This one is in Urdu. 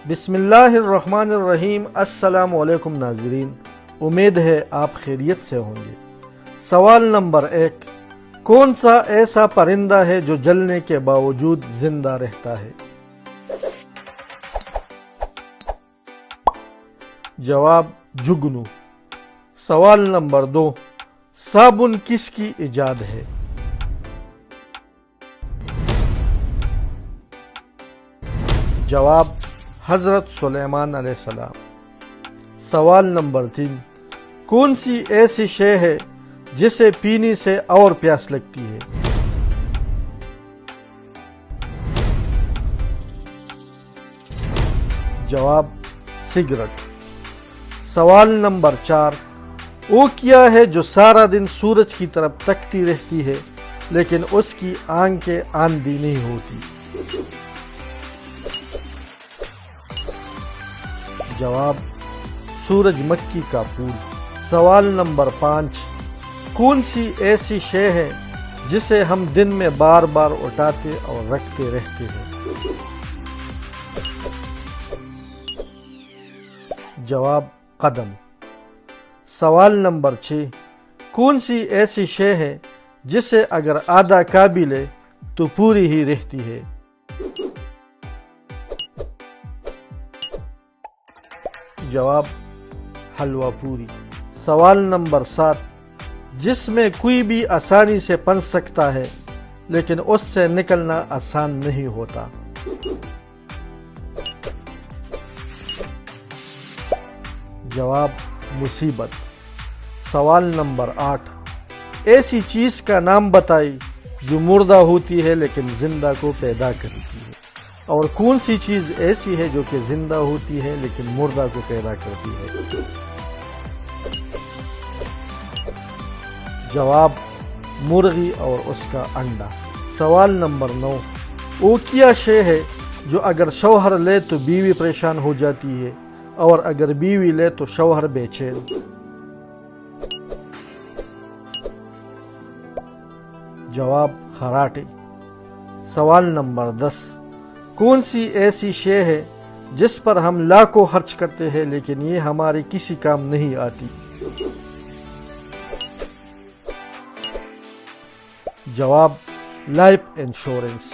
بسم اللہ الرحمن الرحیم۔ السلام علیکم ناظرین، امید ہے آپ خیریت سے ہوں گے۔ سوال نمبر 1، کون سا ایسا پرندہ ہے جو جلنے کے باوجود زندہ رہتا ہے؟ جواب جگنو۔ سوال نمبر 2، صابن کس کی ایجاد ہے؟ جواب حضرت سلیمان علیہ السلام۔ سوال نمبر 3، کون سی ایسی شے ہے جسے پینے سے اور پیاس لگتی ہے؟ جواب سگریٹ۔ سوال نمبر 4، وہ کیا ہے جو سارا دن سورج کی طرف تکتی رہتی ہے لیکن اس کی آنکھیں آندھی نہیں ہوتی؟ جواب سورج مکھی کا پھول۔ سوال نمبر 5، کون سی ایسی شے ہے جسے ہم دن میں بار بار اٹھاتے اور رکھتے رہتے ہیں؟ جواب قدم۔ سوال نمبر 6، کون سی ایسی شے ہے جسے اگر آدھا کھا بھی لے تو پوری ہی رہتی ہے؟ جواب حلوہ پوری۔ سوال نمبر 7، جس میں کوئی بھی آسانی سے پنس سکتا ہے لیکن اس سے نکلنا آسان نہیں ہوتا؟ جواب مصیبت۔ سوال نمبر 8، ایسی چیز کا نام بتائی جو مردہ ہوتی ہے لیکن زندہ کو پیدا کرتی ہے، اور کون سی چیز ایسی ہے جو کہ زندہ ہوتی ہے لیکن مردہ کو پیدا کرتی ہے؟ جواب مرغی اور اس کا انڈا۔ سوال نمبر 9، وہ کیا شے ہے جو اگر شوہر لے تو بیوی پریشان ہو جاتی ہے اور اگر بیوی لے تو شوہر بے چین؟ جواب خراٹے۔ سوال نمبر 10، کون سی ایسی شے ہے جس پر ہم لاکھوں خرچ کرتے ہیں لیکن یہ ہماری کسی کام نہیں آتی؟ جواب لائف انشورنس۔